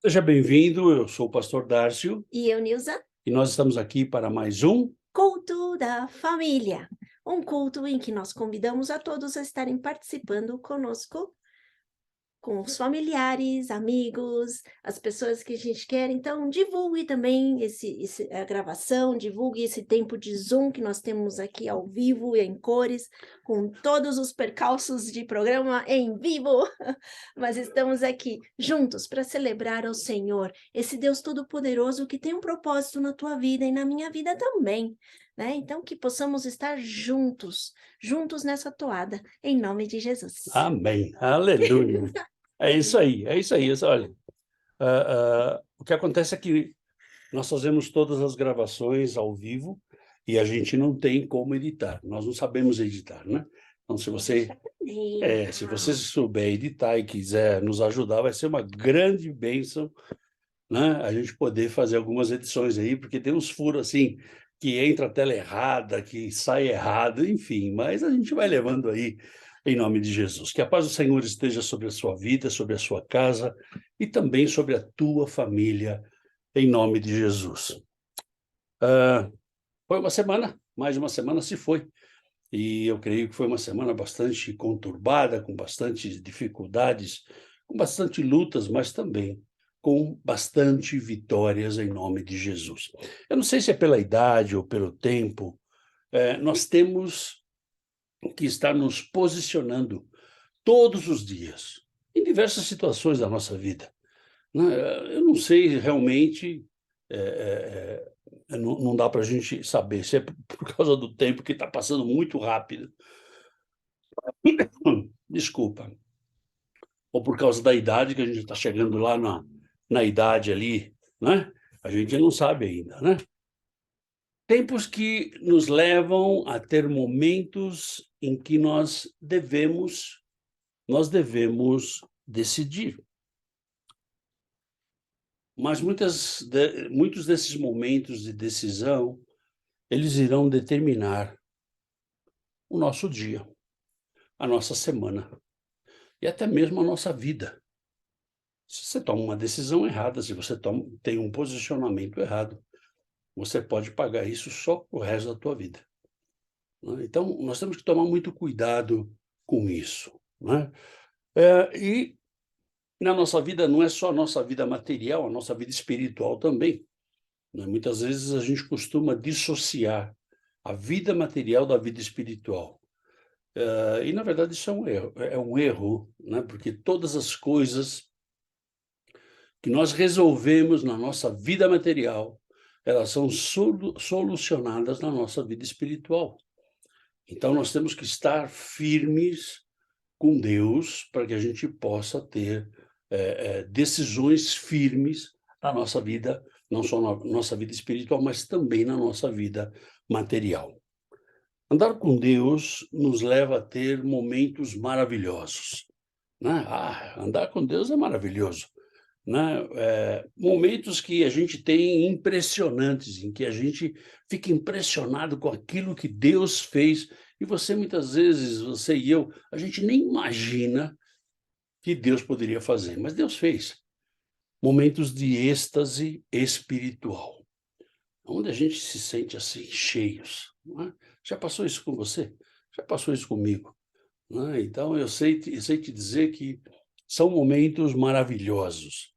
Seja bem-vindo, eu sou o pastor Dárcio E eu, Nilza, e nós estamos aqui para mais um. culto da família. Um culto em que nós convidamos a todos a estarem participando conosco, com os familiares, amigos, as pessoas que a gente quer. Então, divulgue também a gravação, divulgue esse tempo de Zoom que nós temos aqui ao vivo e em cores, com todos os percalços de programa em vivo. Mas estamos aqui juntos para celebrar ao Senhor, esse Deus Todo-Poderoso que tem um propósito na tua vida e na minha vida também, né? Então, que possamos estar juntos nessa toada, em nome de Jesus. Amém, aleluia. É isso aí, é isso aí. Olha, o que acontece é que nós fazemos todas as gravações ao vivo e a gente não tem como editar, nós não sabemos editar, né? Então, se você souber editar e quiser nos ajudar, vai ser uma grande bênção, né? A gente poder fazer algumas edições aí, porque tem uns furos assim, que entra a tela errada, que sai errado, enfim, mas a gente vai levando aí, em nome de Jesus. Que a paz do Senhor esteja sobre a sua vida, sobre a sua casa e também sobre a tua família, em nome de Jesus. Foi uma semana, mais uma semana se foi, e eu creio que foi uma semana bastante conturbada, com bastantes dificuldades, com bastante lutas, mas também com bastante vitórias em nome de Jesus. Eu não sei se é pela idade ou pelo tempo, nós temos que estar nos posicionando todos os dias, em diversas situações da nossa vida, né. Eu não sei realmente, não dá para a gente saber se é por causa do tempo que está passando muito rápido, desculpa, ou por causa da idade, que a gente está chegando lá na idade ali, né, a gente não sabe ainda, né. Tempos que nos levam a ter momentos em que nós devemos decidir, mas muitos desses momentos de decisão, eles irão determinar o nosso dia, a nossa semana e até mesmo a nossa vida. Se você toma uma decisão errada, se você tem um posicionamento errado, você pode pagar isso só o resto da tua vida, né. Então, nós temos que tomar muito cuidado com isso, né. E na nossa vida, não é só a nossa vida material, a nossa vida espiritual também, né. Muitas vezes a gente costuma dissociar a vida material da vida espiritual. E na verdade isso é um erro, né, porque todas as coisas que nós resolvemos na nossa vida material, elas são solucionadas na nossa vida espiritual. Então nós temos que estar firmes com Deus para que a gente possa ter, decisões firmes na nossa vida, não só na nossa vida espiritual, mas também na nossa vida material. Andar com Deus nos leva a ter momentos maravilhosos, né. Andar com Deus é maravilhoso, né. Momentos que a gente tem impressionantes, em que a gente fica impressionado com aquilo que Deus fez, e você muitas vezes, você e eu, a gente nem imagina que Deus poderia fazer, mas Deus fez. Momentos de êxtase espiritual, onde a gente se sente, assim, cheios, não é. Já passou isso com você? Já passou isso comigo, né. Então eu sei te dizer que são momentos maravilhosos,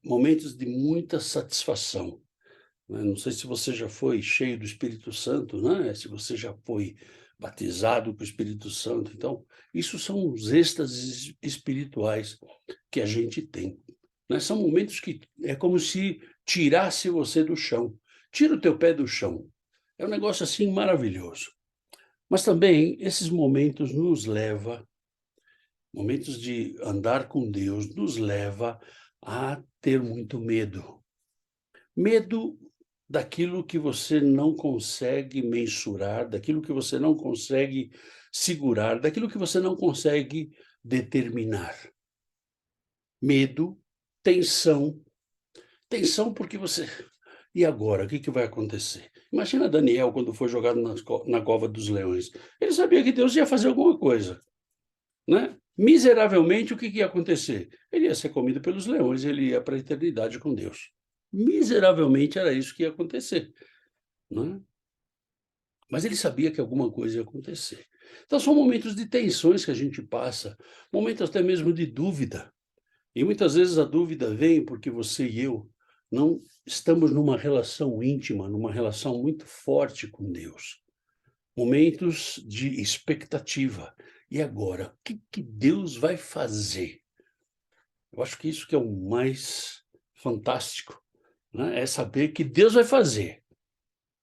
momentos de muita satisfação, né. Não sei se você já foi cheio do Espírito Santo, né, se você já foi batizado com o Espírito Santo, então, isso são os êxtases espirituais que a gente tem, né. São momentos que é como se tirasse você do chão, tira o teu pé do chão, é um negócio, assim, maravilhoso. Mas também esses momentos de andar com Deus nos leva a ter muito medo. Medo daquilo que você não consegue mensurar, daquilo que você não consegue segurar, daquilo que você não consegue determinar. Medo, tensão, tensão porque você e agora, o que que vai acontecer? Imagina Daniel quando foi jogado na cova dos leões. Ele sabia que Deus ia fazer alguma coisa, né. Miseravelmente, o que ia acontecer? Ele ia ser comido pelos leões, ele ia para a eternidade com Deus. Miseravelmente era isso que ia acontecer, né? Mas ele sabia que alguma coisa ia acontecer. Então são momentos de tensões que a gente passa, momentos até mesmo de dúvida. E muitas vezes a dúvida vem porque você e eu não estamos numa relação íntima, numa relação muito forte com Deus. Momentos de expectativa. E agora, o que Deus vai fazer? Eu acho que isso que é o mais fantástico, né, é saber que Deus vai fazer.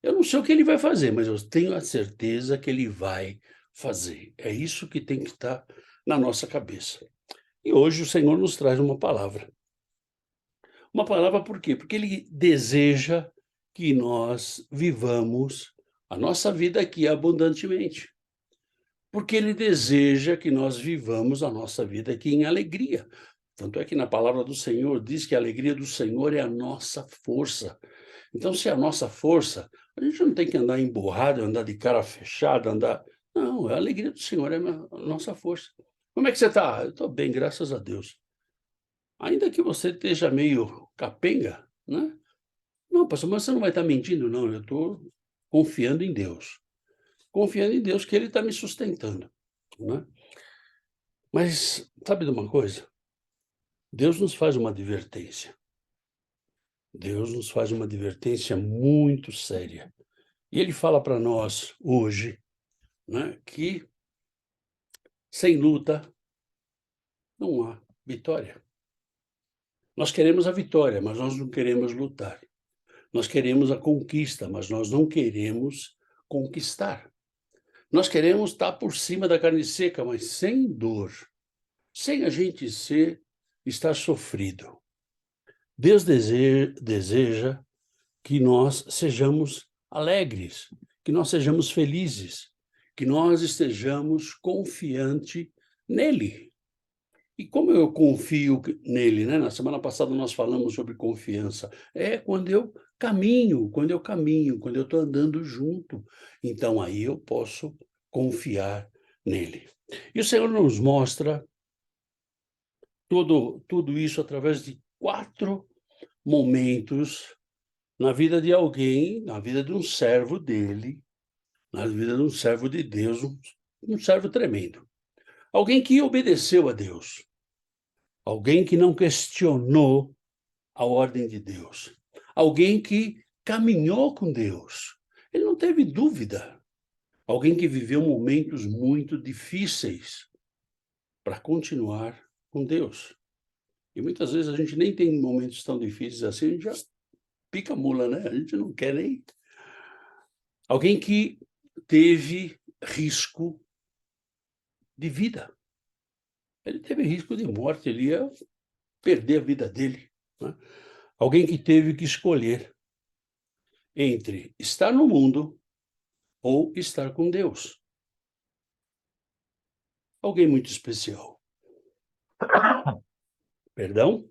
Eu não sei o que ele vai fazer, mas eu tenho a certeza que ele vai fazer. É isso que tem que estar na nossa cabeça. E hoje o Senhor nos traz uma palavra. Uma palavra por quê? Porque ele deseja que nós vivamos a nossa vida aqui abundantemente. Porque ele deseja que nós vivamos a nossa vida aqui em alegria. Tanto é que na palavra do Senhor diz que a alegria do Senhor é a nossa força. Então, se é a nossa força, a gente não tem que andar emburrado, andar de cara fechada, andar. Não, a alegria do Senhor é a nossa força. Como é que você está? Eu estou bem, graças a Deus. Ainda que você esteja meio capenga, né? Não, pastor, mas você não vai estar mentindo, não. Eu estou confiando em Deus. Confiando em Deus que Ele está me sustentando, né? Mas sabe de uma coisa? Deus nos faz uma advertência. Deus nos faz uma advertência muito séria. E Ele fala para nós hoje, né, que sem luta não há vitória. Nós queremos a vitória, mas nós não queremos lutar. Nós queremos a conquista, mas nós não queremos conquistar. Nós queremos estar por cima da carne seca, mas sem dor, sem a gente estar sofrido. Deus deseja que nós sejamos alegres, que nós sejamos felizes, que nós estejamos confiantes nele. E como eu confio nele, né? Na semana passada nós falamos sobre confiança. É quando eu caminho, quando eu estou andando junto. Então aí eu posso confiar nele. E o Senhor nos mostra tudo isso através de 4 momentos na vida de alguém, na vida de um servo dele, na vida de um servo de Deus, um servo tremendo. Alguém que obedeceu a Deus. Alguém que não questionou a ordem de Deus. Alguém que caminhou com Deus. Ele não teve dúvida. Alguém que viveu momentos muito difíceis para continuar com Deus. E muitas vezes a gente nem tem momentos tão difíceis assim, a gente já pica a mula, né? A gente não quer nem. Alguém que teve risco de vida. Ele teve risco de morte, ele ia perder a vida dele, né? Alguém que teve que escolher entre estar no mundo ou estar com Deus. Alguém muito especial. Perdão?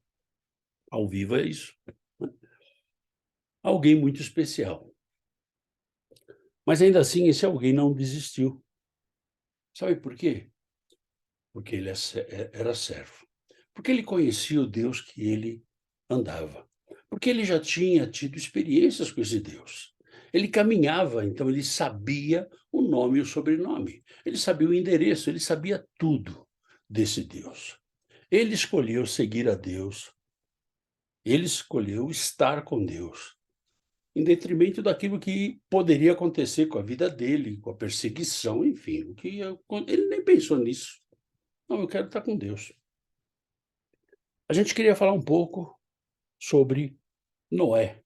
Ao vivo é isso, né? Alguém muito especial. Mas ainda assim, esse alguém não desistiu. Sabe por quê? Porque ele era servo. Porque ele conhecia o Deus que ele andava. Porque ele já tinha tido experiências com esse Deus. Ele caminhava, então ele sabia o nome e o sobrenome. Ele sabia o endereço, ele sabia tudo desse Deus. Ele escolheu seguir a Deus. Ele escolheu estar com Deus, em detrimento daquilo que poderia acontecer com a vida dele, com a perseguição, enfim. Ele nem pensou nisso. Não, eu quero estar com Deus. A gente queria falar um pouco sobre Noé.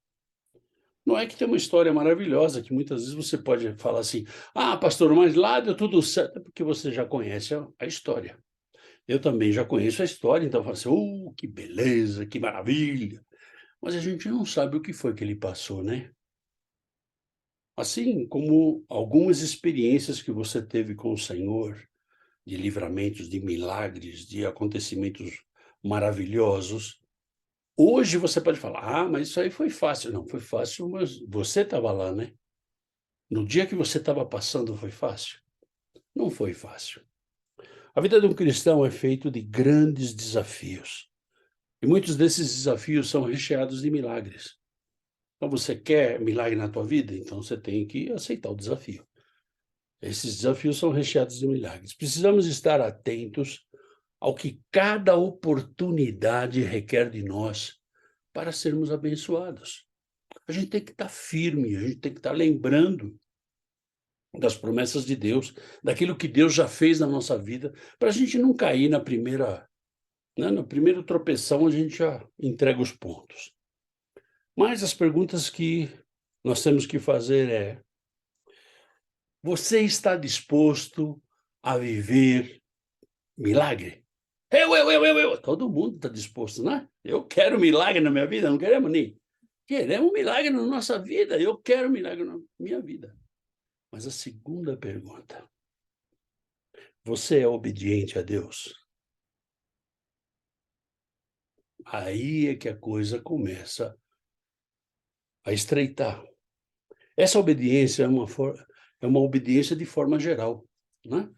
Noé que tem uma história maravilhosa, que muitas vezes você pode falar assim: ah, pastor, mas lá deu tudo certo, é porque você já conhece a história. Eu também já conheço a história, então eu falo assim: que beleza, que maravilha. Mas a gente não sabe o que foi que ele passou, né? Assim como algumas experiências que você teve com o Senhor, de livramentos, de milagres, de acontecimentos maravilhosos. Hoje você pode falar: ah, mas isso aí foi fácil. Não, foi fácil, mas você estava lá, né? No dia que você estava passando foi fácil? Não foi fácil. A vida de um cristão é feita de grandes desafios. E muitos desses desafios são recheados de milagres. Então, você quer milagre na tua vida? Então, você tem que aceitar o desafio. Esses desafios são recheados de milagres. Precisamos estar atentos ao que cada oportunidade requer de nós para sermos abençoados. A gente tem que estar firme, a gente tem que estar lembrando das promessas de Deus, daquilo que Deus já fez na nossa vida, para a gente não cair na primeira, né, no primeiro tropeção, a gente já entrega os pontos. Mas as perguntas que nós temos que fazer é: você está disposto a viver milagre? Eu. Todo mundo está disposto, né? Eu quero milagre na minha vida, não queremos nem. Queremos milagre na nossa vida, eu quero milagre na minha vida. Mas a segunda pergunta: você é obediente a Deus? Aí é que a coisa começa a estreitar. Essa obediência é uma obediência de forma geral, né?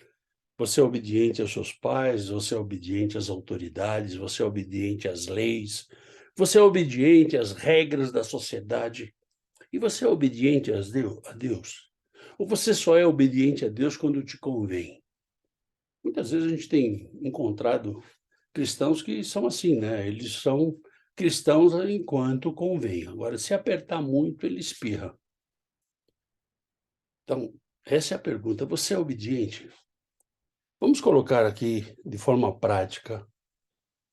Você é obediente aos seus pais, você é obediente às autoridades, você é obediente às leis, você é obediente às regras da sociedade, e você é obediente a Deus? Ou você só é obediente a Deus quando te convém? Muitas vezes a gente tem encontrado cristãos que são assim, né? Eles são cristãos enquanto convém. Agora, se apertar muito, ele espirra. Então, essa é a pergunta: você é obediente? Vamos colocar aqui, de forma prática,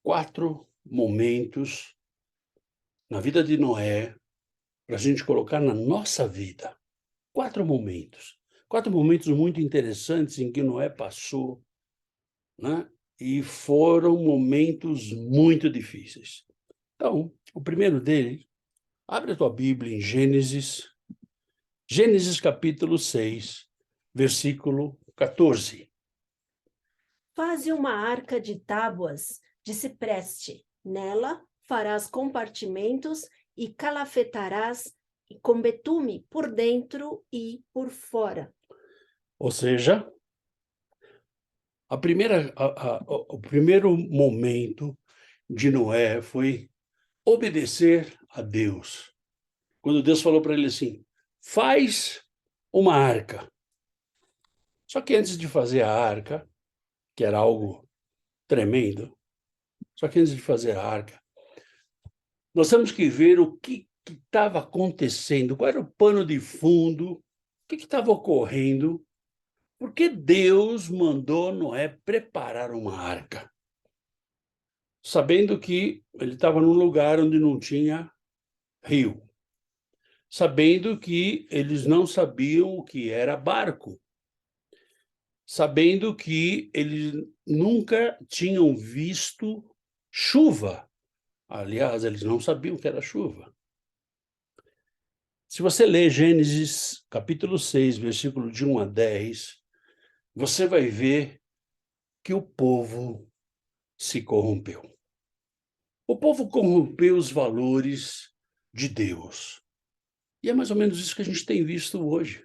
4 momentos na vida de Noé, para a gente colocar na nossa vida. 4 momentos. 4 momentos muito interessantes em que Noé passou, né? E foram momentos muito difíceis. Então, o primeiro dele, abre a tua Bíblia em Gênesis capítulo 6, versículo 14. Faze uma arca de tábuas de cipreste. Nela farás compartimentos e calafetarás com betume por dentro e por fora. Ou seja, o primeiro momento de Noé foi obedecer a Deus. Quando Deus falou para ele assim: faz uma arca. Só que antes de fazer a arca, que era algo tremendo, só que antes de fazer a arca, nós temos que ver o que estava acontecendo, qual era o pano de fundo, o que estava ocorrendo, porque Deus mandou Noé preparar uma arca, sabendo que ele estava num lugar onde não tinha rio, sabendo que eles não sabiam o que era barco, sabendo que eles nunca tinham visto chuva. Aliás, eles não sabiam o que era chuva. Se você ler Gênesis capítulo 6, versículo de 1 a 10, você vai ver que o povo se corrompeu. O povo corrompeu os valores de Deus. E é mais ou menos isso que a gente tem visto hoje.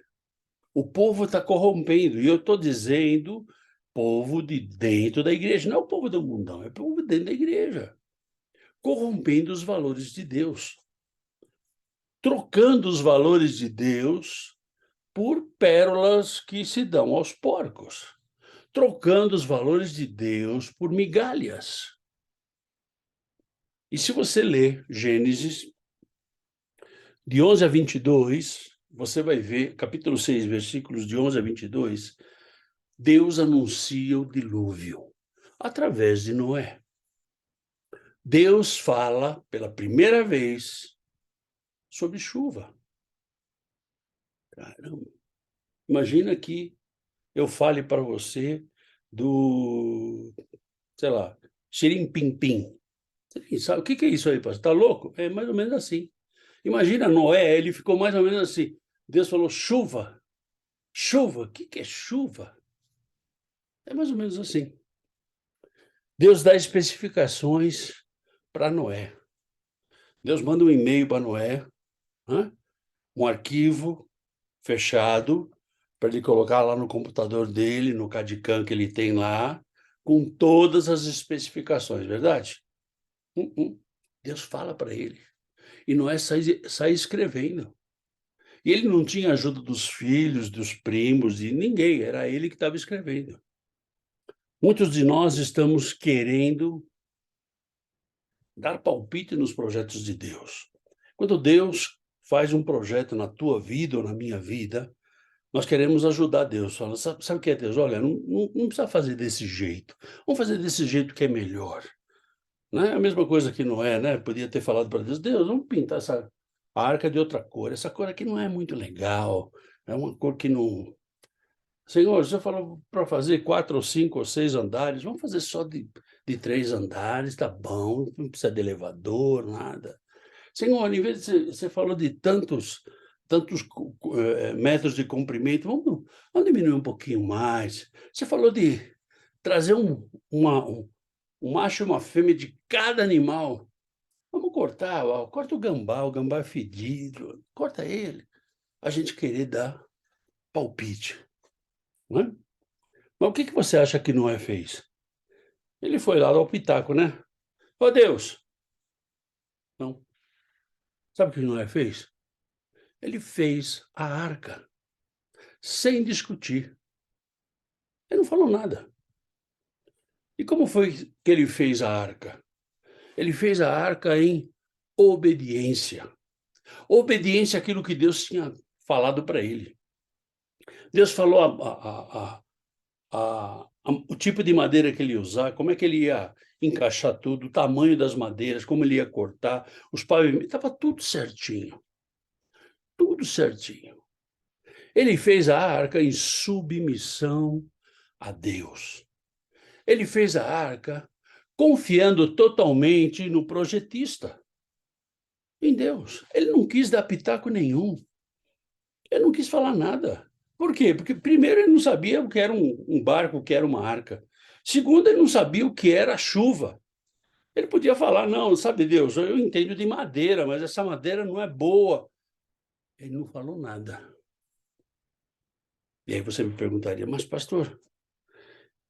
O povo está corrompendo, e eu estou dizendo povo de dentro da igreja, não é o povo do mundão, é o povo dentro da igreja, corrompendo os valores de Deus, trocando os valores de Deus por pérolas que se dão aos porcos, trocando os valores de Deus por migalhas. E se você ler Gênesis, de 11 a 22, você vai ver, capítulo 6, versículos de 11 a 22, Deus anuncia o dilúvio através de Noé. Deus fala pela primeira vez sobre chuva. Caramba! Imagina que eu fale para você do, sei lá, xirim-pim-pim. Você sabe o que é isso aí, pastor? Está louco? É mais ou menos assim. Imagina Noé, ele ficou mais ou menos assim. Deus falou chuva. Chuva? O que é chuva? É mais ou menos assim. Deus dá especificações para Noé. Deus manda um e-mail para Noé, né? Um arquivo fechado, para ele colocar lá no computador dele, no CAD-CAM que ele tem lá, com todas as especificações, verdade? Deus fala para ele. E Noé sai escrevendo. E ele não tinha ajuda dos filhos, dos primos, de ninguém, era ele que estava escrevendo. Muitos de nós estamos querendo dar palpite nos projetos de Deus. Quando Deus faz um projeto na tua vida ou na minha vida, nós queremos ajudar Deus. Fala, sabe o que é Deus? Olha, não precisa fazer desse jeito. Vamos fazer desse jeito que é melhor. Não é a mesma coisa que Noé, né? Podia ter falado para Deus, Deus, vamos pintar essa arca de outra cor. Essa cor aqui não é muito legal. É uma cor que não... Senhor, você falou para fazer 4 ou 5 ou 6 andares, vamos fazer só de 3 andares, tá bom, não precisa de elevador, nada. Senhor, em vez de você falou de tantos metros de comprimento, vamos diminuir um pouquinho mais. Você falou de trazer um macho e uma fêmea de cada animal. Vamos cortar, ó, corta o gambá é fedido, corta ele. A gente querer dar palpite, não é? Mas o que você acha que Noé fez? Ele foi lá dar o pitaco, né? Ó Deus! Não. Sabe o que Noé fez? Ele fez a arca, sem discutir. Ele não falou nada. E como foi que ele fez a arca? Ele fez a arca em obediência. Obediência àquilo que Deus tinha falado para ele. Deus falou o tipo de madeira que ele ia usar, como é que ele ia encaixar tudo, o tamanho das madeiras, como ele ia cortar, os pavimentos, estava tudo certinho. Tudo certinho. Ele fez a arca em submissão a Deus. Ele fez a arca confiando totalmente no projetista, em Deus. Ele não quis dar pitaco nenhum. Ele não quis falar nada. Por quê? Porque, primeiro, ele não sabia o que era um barco, o que era uma arca. Segundo, ele não sabia o que era a chuva. Ele podia falar, não, sabe Deus, eu entendo de madeira, mas essa madeira não é boa. Ele não falou nada. E aí você me perguntaria, mas pastor,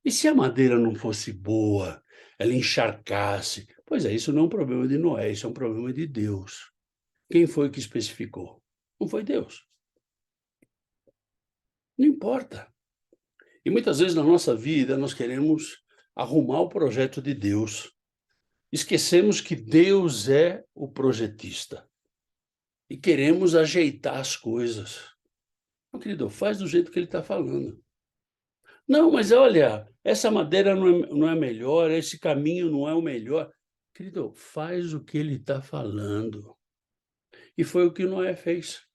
e se a madeira não fosse boa, ela encharcasse? Pois é, isso não é um problema de Noé, isso é um problema de Deus. Quem foi que especificou? Não foi Deus. Não importa. E muitas vezes na nossa vida nós queremos arrumar o projeto de Deus. Esquecemos que Deus é o projetista. E queremos ajeitar as coisas. Meu querido, faz do jeito que ele está falando. Não, mas olha, essa madeira não é melhor, esse caminho não é o melhor. Querido, faz o que ele está falando. E foi o que Noé fez,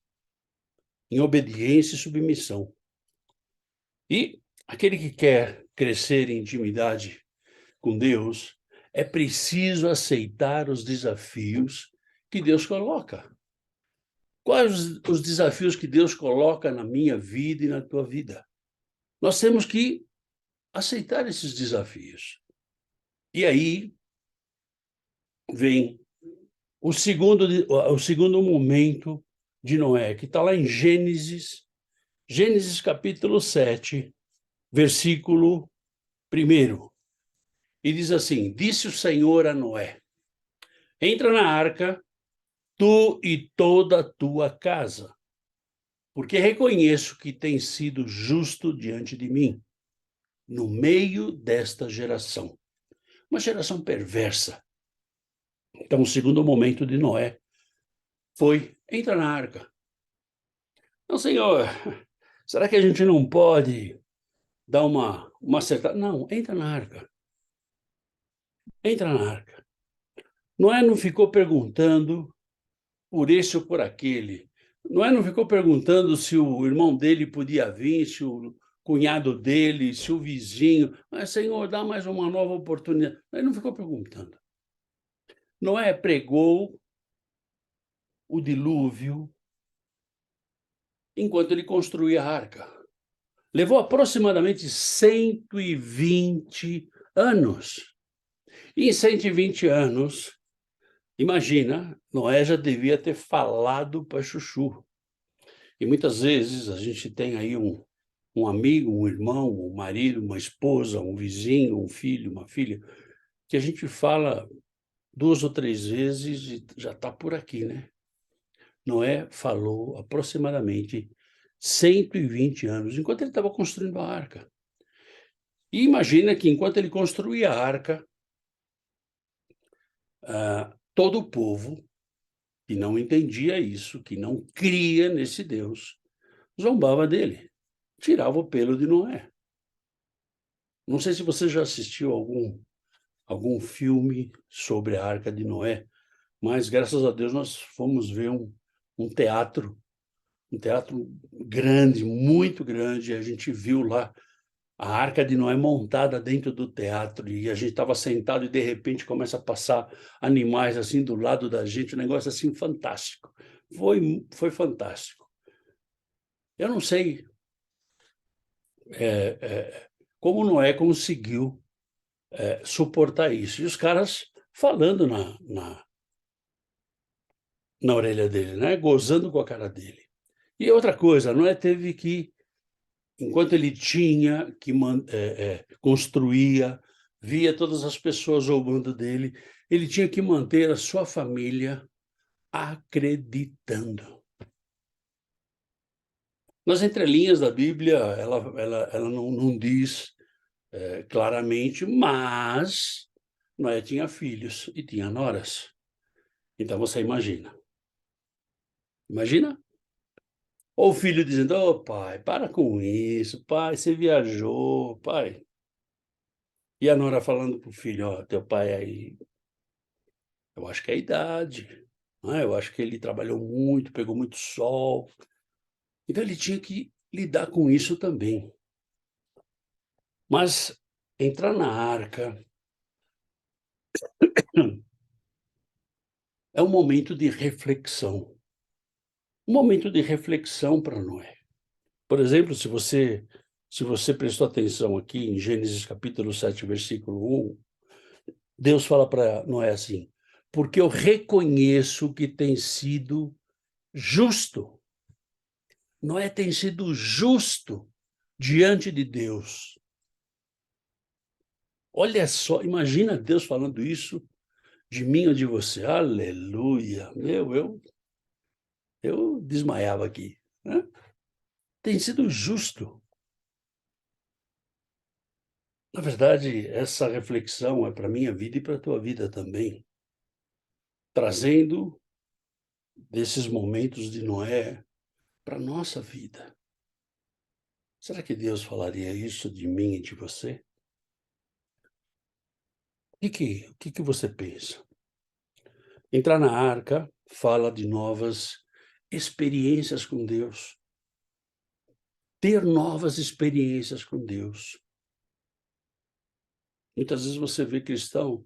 em obediência e submissão. E aquele que quer crescer em intimidade com Deus, é preciso aceitar os desafios que Deus coloca. Quais os desafios que Deus coloca na minha vida e na tua vida? Nós temos que aceitar esses desafios. E aí vem o segundo momento de Noé, que está lá em Gênesis capítulo 7, versículo 1. E diz assim, disse o Senhor a Noé, entra na arca, tu e toda a tua casa, porque reconheço que tens sido justo diante de mim, no meio desta geração. Uma geração perversa. Então, o segundo momento de Noé foi, entra na arca. Não, Senhor, será que a gente não pode dar uma acertada? Não, entra na arca. Entra na arca. Noé não ficou perguntando por esse ou por aquele. Noé não ficou perguntando se o irmão dele podia vir, se o cunhado dele, se o vizinho. Mas, Senhor, dá mais uma nova oportunidade. Ele não ficou perguntando. Noé pregou o dilúvio enquanto ele construía a arca. Levou aproximadamente 120 anos. E em 120 anos, imagina, Noé já devia ter falado para chuchu. E muitas vezes a gente tem aí um um amigo, um irmão, um marido, uma esposa, um vizinho, um filho, uma filha, que a gente fala 2 ou 3 vezes e já está por aqui, né. Noé falou aproximadamente 120 anos, enquanto ele estava construindo a arca. E imagina que enquanto ele construía a arca, todo o povo que não entendia isso, que não cria nesse Deus, zombava dele, tirava o pelo de Noé. Não sei se você já assistiu algum filme sobre a Arca de Noé, mas graças a Deus nós fomos ver um teatro, um teatro grande, muito grande, e a gente viu lá a Arca de Noé montada dentro do teatro, e a gente estava sentado e de repente começa a passar animais assim do lado da gente, um negócio assim fantástico. Foi fantástico. Eu não sei, como Noé conseguiu, suportar isso. E os caras falando na orelha dele, né, gozando com a cara dele. E outra coisa, Noé teve que, enquanto ele tinha que construía, via todas as pessoas zombando dele, ele tinha que manter a sua família acreditando. Nas entrelinhas da Bíblia, ela não diz, claramente, mas Noé tinha filhos e tinha noras. Então você imagina? Ou o filho dizendo: "Ô pai, para com isso, pai, você viajou, pai". E a nora falando para o filho: "Ó, teu pai aí, eu acho que é a idade, né, eu acho que ele trabalhou muito, pegou muito sol". Então ele tinha que lidar com isso também. Mas entrar na arca é um momento de reflexão, um momento de reflexão para Noé. Por exemplo, se você prestou atenção aqui em Gênesis capítulo 7, versículo 1, Deus fala para Noé assim: "Porque eu reconheço que tem sido justo". Noé tem sido justo diante de Deus. Olha só, imagina Deus falando isso de mim ou de você. Aleluia! Eu desmaiava aqui, né. Tem sido justo. Na verdade, essa reflexão é para a minha vida e para a tua vida também, trazendo desses momentos de Noé para a nossa vida. Será que Deus falaria isso de mim e de você? O que que você pensa? Entrar na arca fala de novas experiências com Deus, ter novas experiências com Deus. Muitas vezes você vê cristão,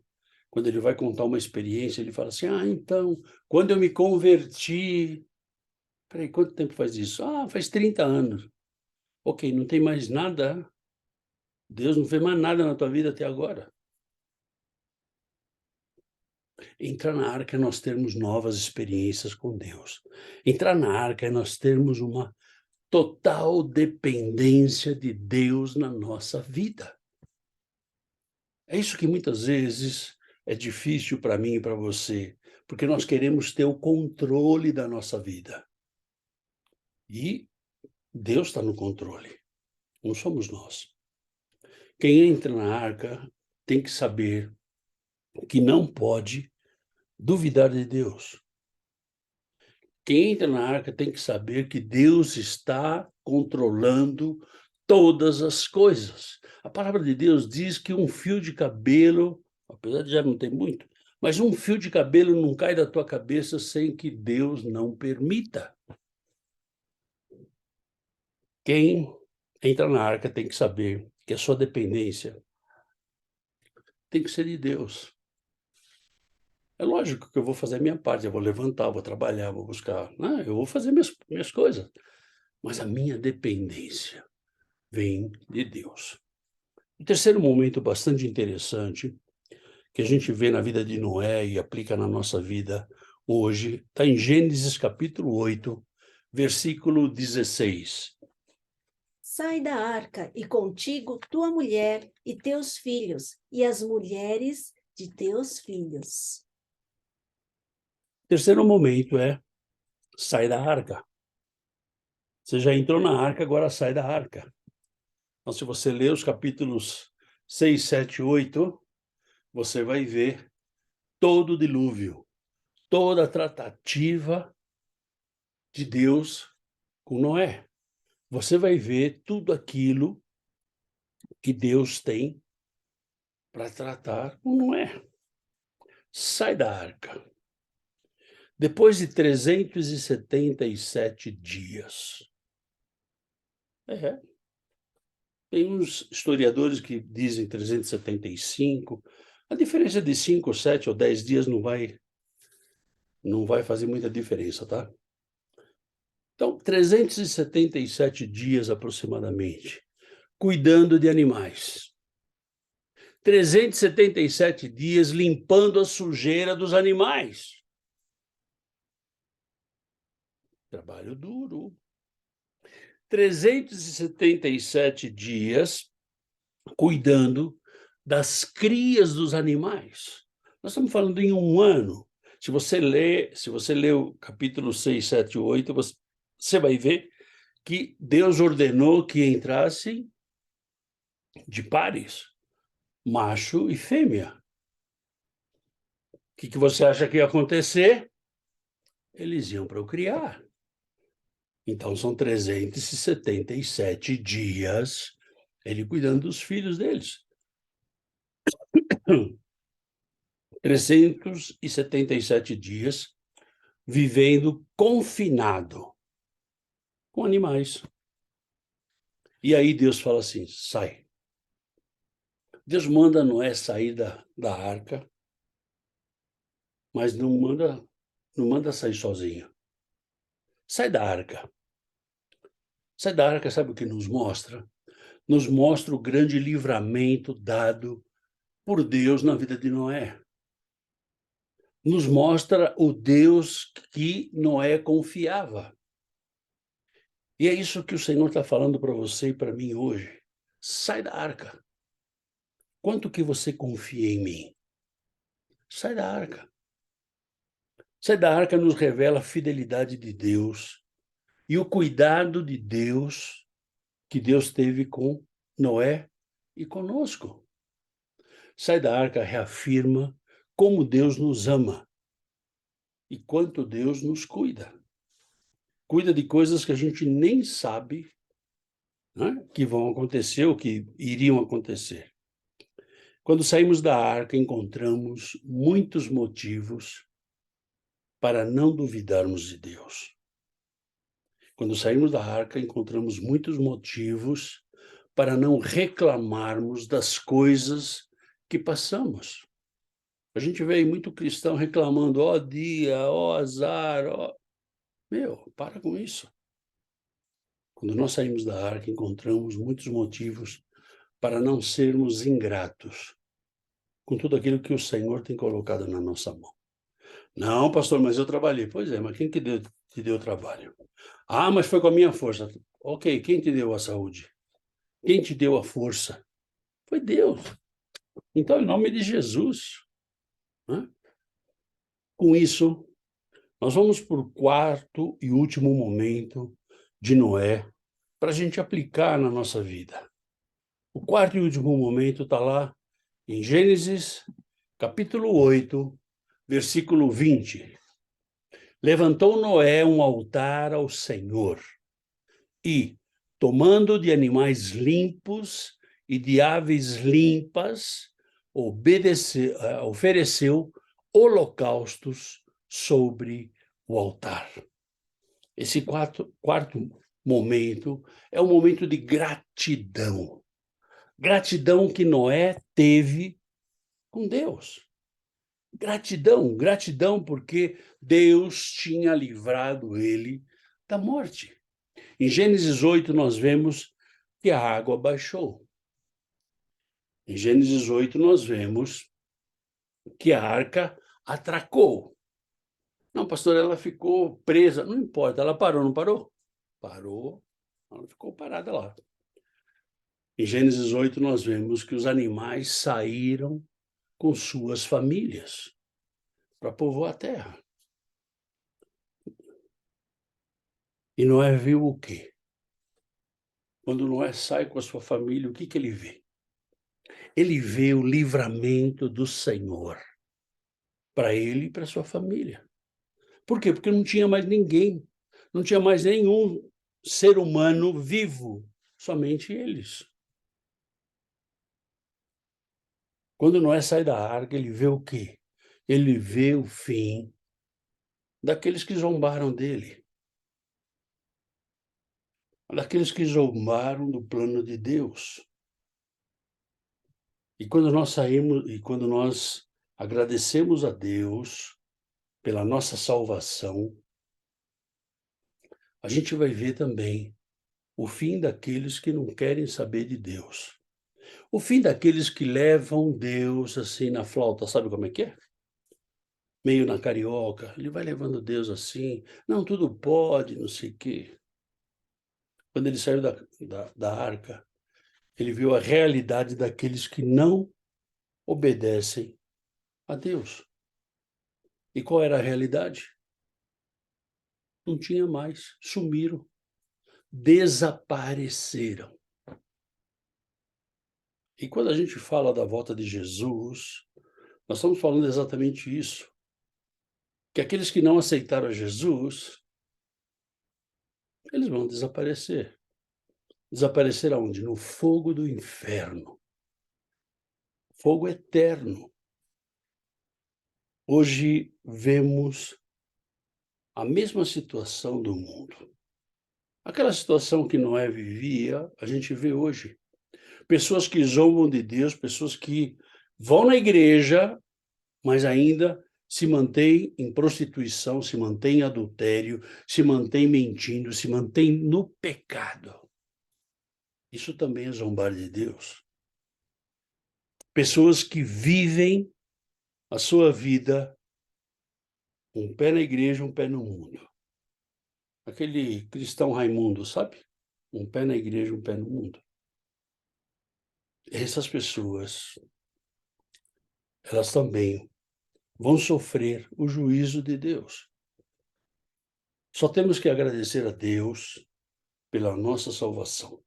quando ele vai contar uma experiência, ele fala assim: "Ah, então, quando eu me converti". Espera aí, quanto tempo faz isso? "Ah, faz 30 anos". Ok, não tem mais nada? Deus não fez mais nada na tua vida até agora? Entrar na arca é nós termos novas experiências com Deus. Entrar na arca é nós termos uma total dependência de Deus na nossa vida. É isso que muitas vezes é difícil para mim e para você, porque nós queremos ter o controle da nossa vida. E Deus está no controle, não somos nós. Quem entra na arca tem que saber que não pode duvidar de Deus. Quem entra na arca tem que saber que Deus está controlando todas as coisas. A palavra de Deus diz que um fio de cabelo, apesar de já não ter muito, mas um fio de cabelo não cai da tua cabeça sem que Deus não permita. Quem entra na arca tem que saber que a sua dependência tem que ser de Deus. É lógico que eu vou fazer a minha parte, eu vou levantar, vou trabalhar, vou buscar, né, eu vou fazer minhas coisas, mas a minha dependência vem de Deus. O terceiro momento bastante interessante, que a gente vê na vida de Noé e aplica na nossa vida hoje, está em Gênesis capítulo 8, versículo 16. sai da arca, e contigo tua mulher e teus filhos, e as mulheres de teus filhos. Terceiro momento é, sai da arca. Você já entrou na arca, agora sai da arca. Então, se você ler os capítulos 6, 7, 8, você vai ver todo o dilúvio, toda a tratativa de Deus com Noé. Você vai ver tudo aquilo que Deus tem para tratar com Noé. Sai da arca. Depois de 377 dias. Tem uns historiadores que dizem 375. A diferença de 5, 7 ou 10 dias não vai fazer muita diferença, tá? Então, 377 dias aproximadamente, cuidando de animais. 377 dias limpando a sujeira dos animais. Trabalho duro. 377 dias cuidando das crias dos animais. Nós estamos falando em um ano. Se você lê o capítulo 6, 7 e 8, você vai ver que Deus ordenou que entrassem de pares, macho e fêmea. O que você acha que ia acontecer? Eles iam procriar. Então, são 377 dias ele cuidando dos filhos deles. 377 dias vivendo confinado com animais. E aí Deus fala assim, sai. Deus manda Noé sair da arca, mas não manda sair sozinho. Sai da arca. Sai da arca, sabe o que nos mostra? Nos mostra o grande livramento dado por Deus na vida de Noé. Nos mostra o Deus que Noé confiava. E é isso que o Senhor está falando para você e para mim hoje. Sai da arca. Quanto que você confia em mim? Sai da arca. Sai da arca nos revela a fidelidade de Deus e o cuidado de Deus que Deus teve com Noé e conosco. Sai da arca reafirma como Deus nos ama e quanto Deus nos cuida. Cuida de coisas que a gente nem sabe, né, que vão acontecer ou que iriam acontecer. Quando saímos da arca, encontramos muitos motivos para não duvidarmos de Deus. Quando saímos da arca, encontramos muitos motivos para não reclamarmos das coisas que passamos. A gente vê muito cristão reclamando, ó dia, ó azar, ó... Meu, para com isso. Quando nós saímos da arca, encontramos muitos motivos para não sermos ingratos com tudo aquilo que o Senhor tem colocado na nossa mão. Não, pastor, mas eu trabalhei. Pois é, mas quem te deu trabalho? Ah, mas foi com a minha força. Ok, quem te deu a saúde? Quem te deu a força? Foi Deus. Então, em nome de Jesus, né? Com isso, nós vamos para o quarto e último momento de Noé para a gente aplicar na nossa vida. O quarto e último momento está lá em Gênesis, capítulo 8, versículo 20. Levantou Noé um altar ao Senhor e, tomando de animais limpos e de aves limpas, ofereceu holocaustos sobre o altar. Esse quarto momento é um momento de gratidão. Gratidão que Noé teve com Deus. Gratidão porque Deus tinha livrado ele da morte. Em Gênesis 8, nós vemos que a água baixou. Em Gênesis 8, nós vemos que a arca atracou. Não, pastor, ela ficou presa. Não importa, ela parou, não parou? Parou, ela ficou parada lá. Em Gênesis 8, nós vemos que os animais saíram com suas famílias para povoar a terra. E Noé viu o quê? Quando Noé sai com a sua família, o que ele vê? Ele vê o livramento do Senhor para ele e para sua família. Por quê? Porque não tinha mais ninguém, não tinha mais nenhum ser humano vivo, somente eles. Quando Noé sai da arca, ele vê o quê? Ele vê o fim daqueles que zombaram dele, daqueles que zombaram do plano de Deus. E quando nós saímos, e quando nós agradecemos a Deus pela nossa salvação, a gente vai ver também o fim daqueles que não querem saber de Deus. O fim daqueles que levam Deus assim na flauta, sabe como é que é? Meio na carioca, ele vai levando Deus assim, não, tudo pode, não sei o quê. Quando ele saiu da arca, ele viu a realidade daqueles que não obedecem a Deus. E qual era a realidade? Não tinha mais, sumiram, desapareceram. E quando a gente fala da volta de Jesus, nós estamos falando exatamente isso. Que aqueles que não aceitaram Jesus, eles vão desaparecer. Desaparecer aonde? No fogo do inferno. Fogo eterno. Hoje vemos a mesma situação do mundo. Aquela situação que Noé vivia, a gente vê hoje. Pessoas que zombam de Deus, pessoas que vão na igreja, mas ainda se mantém em prostituição, se mantém em adultério, se mantém mentindo, se mantém no pecado. Isso também é zombar de Deus. Pessoas que vivem a sua vida, um pé na igreja, um pé no mundo. Aquele cristão Raimundo, sabe? Um pé na igreja, um pé no mundo. Essas pessoas, elas também vão sofrer o juízo de Deus. Só temos que agradecer a Deus pela nossa salvação.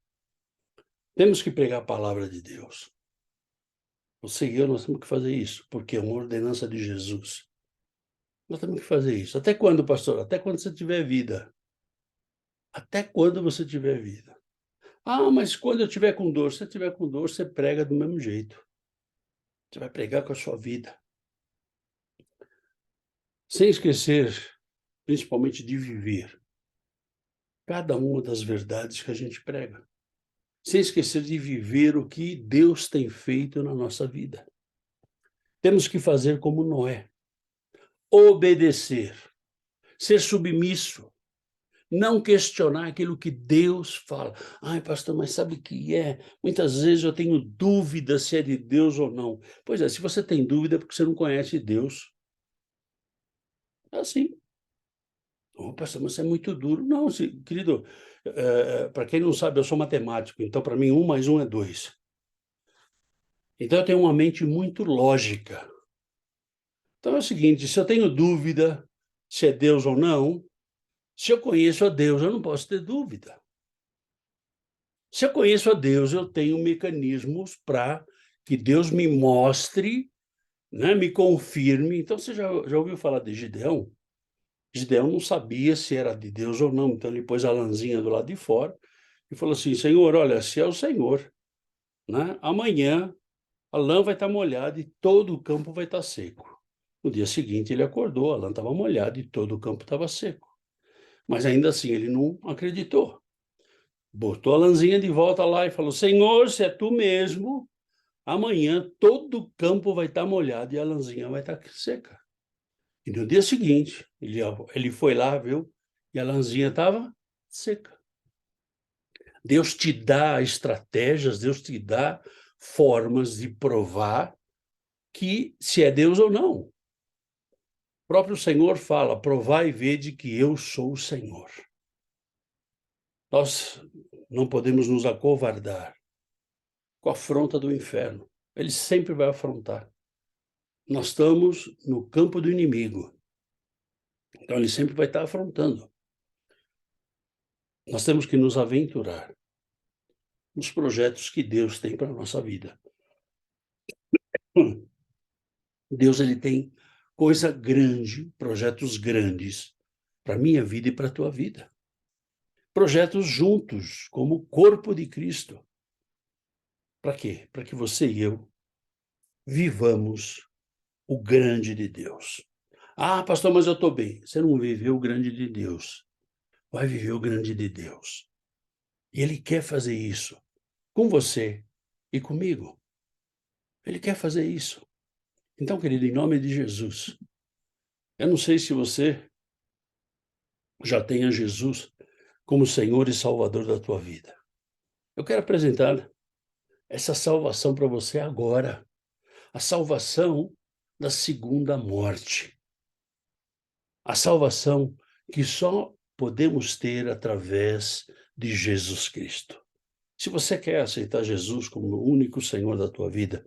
Temos que pregar a palavra de Deus. Você e eu, nós temos que fazer isso, porque é uma ordenança de Jesus. Nós temos que fazer isso. Até quando, pastor? Até quando você tiver vida. Até quando você tiver vida. Ah, mas quando eu tiver com dor? Se você tiver com dor, você prega do mesmo jeito. Você vai pregar com a sua vida. Sem esquecer, principalmente, de viver cada uma das verdades que a gente prega. Sem esquecer de viver o que Deus tem feito na nossa vida. Temos que fazer como Noé. Obedecer. Ser submisso. Não questionar aquilo que Deus fala. Ai, pastor, mas sabe o que é? Muitas vezes eu tenho dúvida se é de Deus ou não. Pois é, se você tem dúvida é porque você não conhece Deus. É assim. Oh, pastor, mas é muito duro. Não, querido, para quem não sabe, eu sou matemático, então para mim 1 mais 1 é 2. Então eu tenho uma mente muito lógica. Então é o seguinte, se eu tenho dúvida se é Deus ou não, se eu conheço a Deus, eu não posso ter dúvida. Se eu conheço a Deus, eu tenho mecanismos para que Deus me mostre, né, me confirme. Então, você já ouviu falar de Gideão? Gideão não sabia se era de Deus ou não, então ele pôs a lãzinha do lado de fora e falou assim, Senhor, olha, se é o Senhor, né, amanhã a lã vai estar molhada e todo o campo vai estar seco. No dia seguinte ele acordou, a lã estava molhada e todo o campo estava seco. Mas ainda assim ele não acreditou. Botou a lãzinha de volta lá e falou, Senhor, se é tu mesmo, amanhã todo o campo vai estar molhado e a lãzinha vai estar seca. E no dia seguinte, ele foi lá, viu? E a lãzinha estava seca. Deus te dá estratégias, Deus te dá formas de provar que se é Deus ou não. O próprio Senhor fala, provai e vede que eu sou o Senhor. Nós não podemos nos acovardar. com a afronta do inferno. Ele sempre vai afrontar. Nós estamos no campo do inimigo. Então, ele sempre vai estar afrontando. Nós temos que nos aventurar nos projetos que Deus tem para a nossa vida. Deus, ele tem coisa grande, projetos grandes para a minha vida e para a tua vida. Projetos juntos, como corpo de Cristo. Para quê? Para que você e eu vivamos o grande de Deus. Ah, pastor, mas eu estou bem. Você não viveu o grande de Deus. Vai viver o grande de Deus. E Ele quer fazer isso com você e comigo. Ele quer fazer isso. Então, querido, em nome de Jesus, eu não sei se você já tem a Jesus como Senhor e Salvador da tua vida. Eu quero apresentar essa salvação para você agora. A salvação da segunda morte. A salvação que só podemos ter através de Jesus Cristo. Se você quer aceitar Jesus como o único Senhor da tua vida,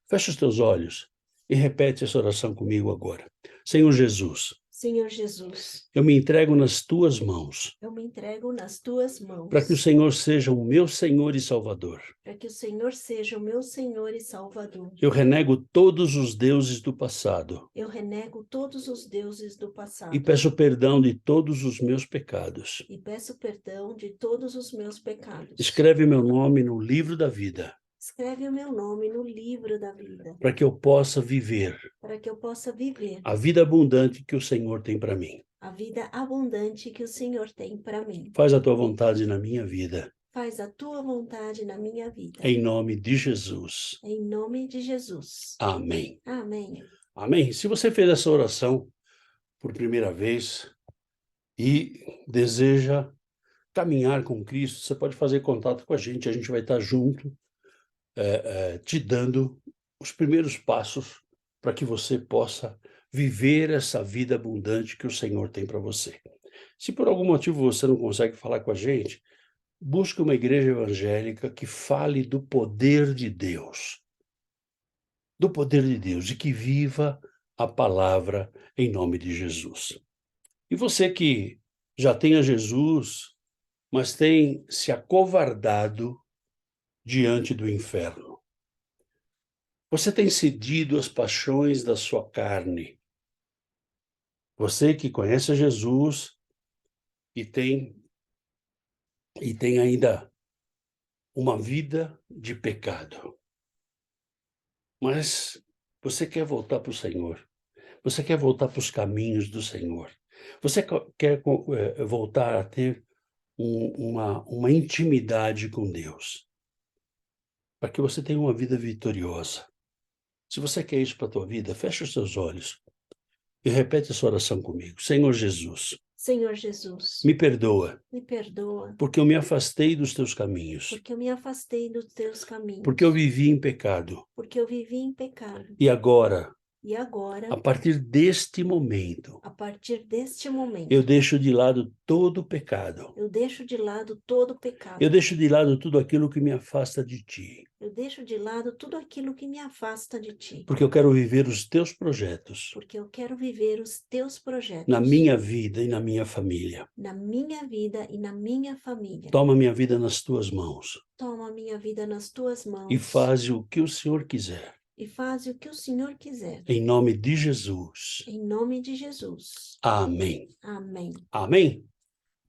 feche os teus olhos e repete essa oração comigo agora. Senhor Jesus, Senhor Jesus, eu me entrego nas tuas mãos, eu me entrego nas tuas mãos, para que o Senhor seja o meu Senhor e Salvador. para que o Senhor seja o meu Senhor e Salvador. Eu renego todos os deuses do passado Eu renego todos os deuses do passado e peço perdão de todos os meus pecados. e peço perdão de todos os meus pecados. Escreve meu nome no livro da vida, Escreve o meu nome no livro da vida, para que eu possa viver para que eu possa viver a vida abundante que o Senhor tem para mim. a vida abundante que o Senhor tem para mim. Faz a tua vontade na minha vida, Faz a tua vontade na minha vida. em nome de Jesus. Em nome de Jesus. Amém. Amém. Amém. Se você fez essa oração por primeira vez e deseja caminhar com Cristo, você pode fazer contato com a gente vai estar junto, te dando os primeiros passos para que você possa viver essa vida abundante que o Senhor tem para você. Se por algum motivo você não consegue falar com a gente, busque uma igreja evangélica que fale do poder de Deus. Do poder de Deus e que viva a palavra em nome de Jesus. E você que já tem a Jesus, mas tem se acovardado diante do inferno. Você tem cedido às paixões da sua carne. Você que conhece a Jesus e tem ainda uma vida de pecado. Mas você quer voltar para o Senhor. Você quer voltar para os caminhos do Senhor. Você quer voltar a ter uma intimidade com Deus. Para que você tenha uma vida vitoriosa. Se você quer isso para a tua vida, fecha os seus olhos e repete essa oração comigo. Senhor Jesus, Senhor Jesus, me perdoa, me perdoa, porque eu me afastei dos teus caminhos, porque eu me afastei dos teus caminhos, porque eu vivi em pecado. porque eu vivi em pecado. E agora, E agora, a partir deste momento, a partir deste momento, eu deixo de lado todo o pecado. eu deixo de lado todo o pecado. Eu deixo de lado tudo aquilo que me afasta de ti. Eu deixo de lado tudo aquilo que me afasta de ti. Porque eu quero viver os teus projetos Porque eu quero viver os teus projetos. na minha vida e na minha família. Na minha vida e na minha família. Toma minha vida nas tuas mãos Toma a minha vida nas tuas mãos. e faz o que o Senhor quiser. E faz o que o Senhor quiser. Em nome de Jesus. Em nome de Jesus. Amém. Amém. Amém?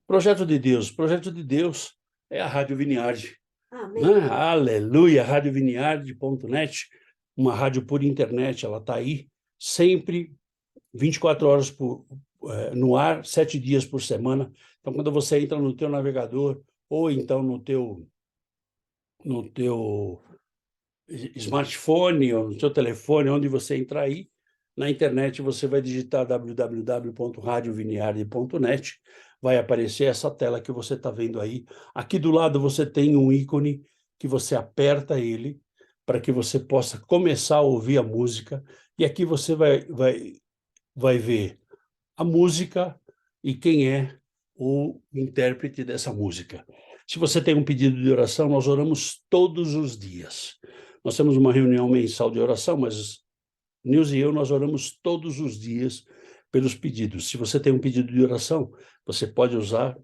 Projeto de Deus. Projeto de Deus é a Rádio Vineyard. Amém. Né? Aleluia, radiovineyard.net, uma rádio por internet, ela está aí sempre 24 horas no ar, 7 dias por semana. Então, quando você entra no teu navegador ou então no teu smartphone ou no teu telefone, onde você entrar aí, na internet você vai digitar www.radiovineyard.net, vai aparecer essa tela que você está vendo aí. Aqui do lado você tem um ícone que você aperta ele para que você possa começar a ouvir a música, e aqui você vai ver a música e quem é o intérprete dessa música. Se você tem um pedido de oração, nós oramos todos os dias. Nós temos uma reunião mensal de oração, mas Nilce e eu, nós oramos todos os dias pelos pedidos. Se você tem um pedido de oração, você pode usar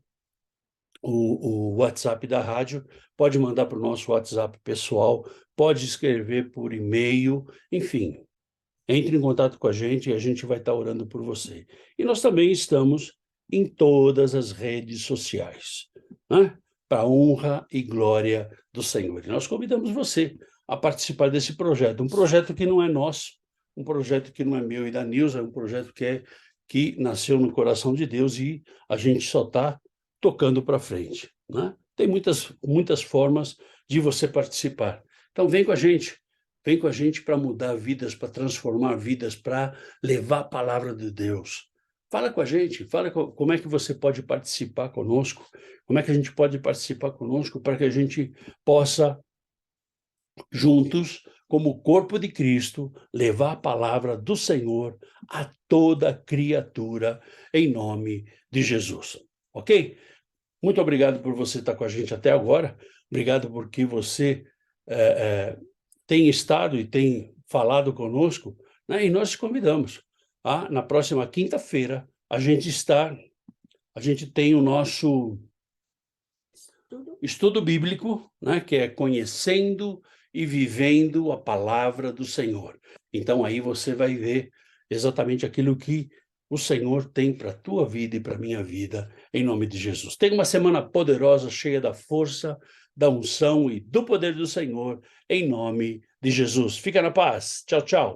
o WhatsApp da rádio, pode mandar para o nosso WhatsApp pessoal, pode escrever por e-mail, enfim, entre em contato com a gente e a gente vai estar orando por você. E nós também estamos em todas as redes sociais, né? Para a honra e glória do Senhor. E nós convidamos você a participar desse projeto, um projeto que não é nosso, um projeto que não é meu e da Nilce, é um projeto que nasceu no coração de Deus e a gente só está tocando para frente, né? Tem muitas formas de você participar. Então vem com a gente para mudar vidas, para transformar vidas, para levar a palavra de Deus. Fala com a gente, como é que você pode participar conosco, como é que a gente pode participar conosco para que a gente possa, juntos, como corpo de Cristo, levar a palavra do Senhor a toda criatura, em nome de Jesus. Ok? Muito obrigado por você estar com a gente até agora. Obrigado porque você tem estado e tem falado conosco, né? E nós te convidamos. Na próxima quinta-feira, a gente tem o nosso estudo bíblico, né? Que é conhecendo e vivendo a palavra do Senhor. Então aí você vai ver exatamente aquilo que o Senhor tem para a tua vida e para a minha vida, em nome de Jesus. Tenha uma semana poderosa, cheia da força, da unção e do poder do Senhor, em nome de Jesus. Fica na paz. Tchau, tchau.